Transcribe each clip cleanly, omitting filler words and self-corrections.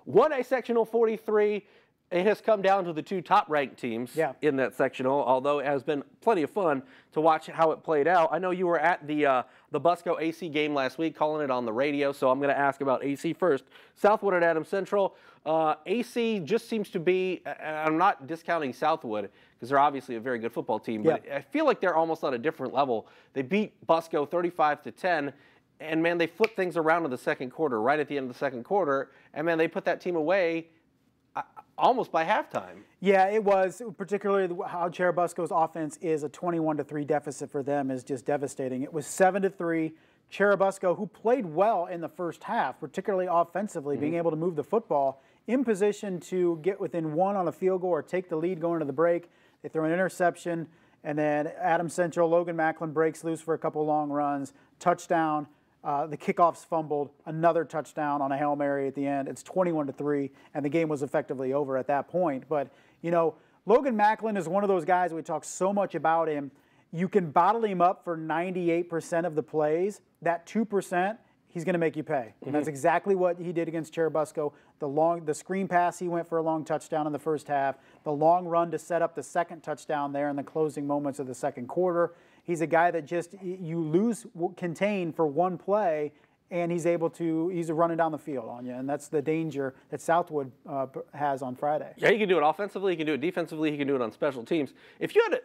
1A sectional 43. It has come down to the two top-ranked teams in that sectional, although it has been plenty of fun to watch how it played out. I know you were at the Busco AC game last week, calling it on the radio, so I'm going to ask about AC first. Southwood at Adams Central. AC just seems to be, and I'm not discounting Southwood because they're obviously a very good football team, but I feel like they're almost on a different level. They beat Busco 35-10. And, man, they flipped things around in the second quarter, right at the end of the second quarter. And, man, they put that team away almost by halftime. Yeah, it was, particularly how Cherubusco's offense is a 21-3 deficit for them is just devastating. It was 7-3. Cherubusco, who played well in the first half, particularly offensively, being able to move the football, in position to get within one on a field goal or take the lead going to the break. They throw an interception, and then Adams Central, Logan Macklin breaks loose for a couple long runs, touchdown. The kickoff's fumbled, another touchdown on a Hail Mary at the end. It's 21-3, and the game was effectively over at that point. But, you know, Logan Macklin is one of those guys, we talk so much about him. You can bottle him up for 98% of the plays. That 2%, he's going to make you pay. And that's exactly what he did against Cherubusco. The screen pass, he went for a long touchdown in the first half. The long run to set up the second touchdown there in the closing moments of the second quarter. He's a guy that just, you lose contain for one play, and he's running down the field on you, and that's the danger that Southwood has on Friday. Yeah, he can do it offensively, he can do it defensively, he can do it on special teams. If you had to,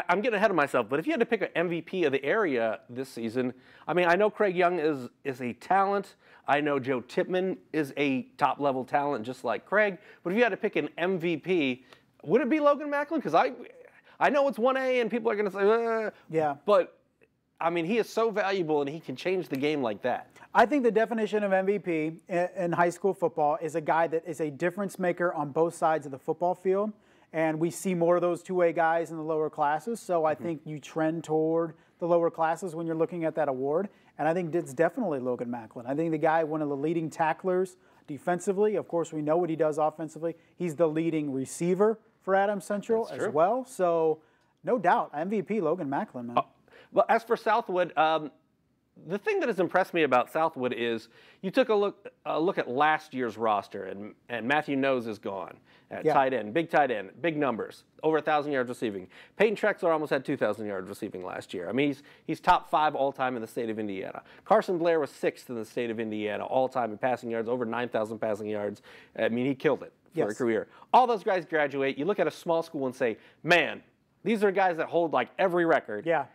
I'm getting ahead of myself, but if you had to pick an MVP of the area this season, I mean, I know Craig Young is a talent. I know Joe Tipman is a top-level talent just like Craig, but if you had to pick an MVP, would it be Logan Macklin? Because I know it's 1A and people are going to say, but, I mean, he is so valuable and he can change the game like that. I think the definition of MVP in high school football is a guy that is a difference maker on both sides of the football field, and we see more of those two-way guys in the lower classes, so I think you trend toward the lower classes when you're looking at that award, and I think it's definitely Logan Macklin. I think the guy, one of the leading tacklers defensively. Of course, we know what he does offensively. He's the leading receiver for Adams Central as well. So, no doubt, MVP Logan Macklin, man. Well, as for Southwood, the thing that has impressed me about Southwood is you took a look at last year's roster, and Matthew Nose is gone at tight end, big numbers, over 1,000 yards receiving. Peyton Trexler almost had 2,000 yards receiving last year. I mean, he's top 5 all-time in the state of Indiana. Carson Blair was 6th in the state of Indiana all-time in passing yards, over 9,000 passing yards. I mean, he killed it for a career. All those guys graduate. You look at a small school and say, man, these are guys that hold like every record. Yeah.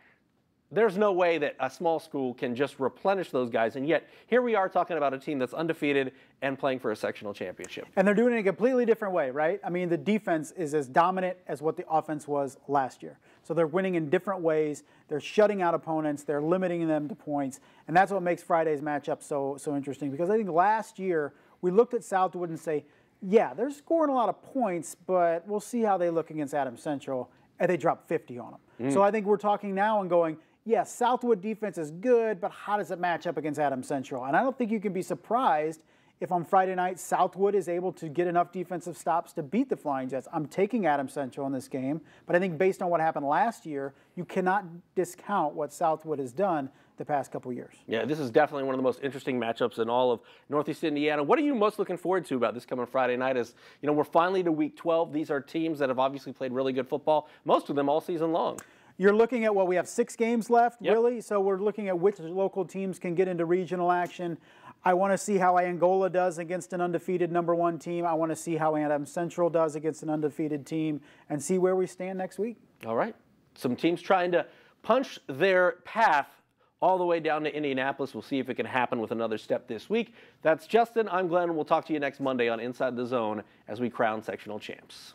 There's no way that a small school can just replenish those guys, and yet here we are talking about a team that's undefeated and playing for a sectional championship. And they're doing it in a completely different way, right? I mean, the defense is as dominant as what the offense was last year. So they're winning in different ways. They're shutting out opponents. They're limiting them to points. And that's what makes Friday's matchup so interesting, because I think last year we looked at Southwood and say, yeah, they're scoring a lot of points, but we'll see how they look against Adams Central, and they dropped 50 on them. So I think we're talking now and going, yes, Southwood defense is good, but how does it match up against Adams Central? And I don't think you can be surprised if on Friday night Southwood is able to get enough defensive stops to beat the Flying Jets. I'm taking Adams Central in this game, but I think based on what happened last year, you cannot discount what Southwood has done the past couple years. Yeah, this is definitely one of the most interesting matchups in all of Northeast Indiana. What are you most looking forward to about this coming Friday night? As you know, we're finally to week 12. These are teams that have obviously played really good football, most of them all season long. You're looking at what we have 6 games left, really. So we're looking at which local teams can get into regional action. I want to see how Angola does against an undefeated #1 team. I want to see how Adams Central does against an undefeated team, and see where we stand next week. All right. Some teams trying to punch their path all the way down to Indianapolis. We'll see if it can happen with another step this week. That's Justin. I'm Glenn. We'll talk to you next Monday on Inside the Zone as we crown sectional champs.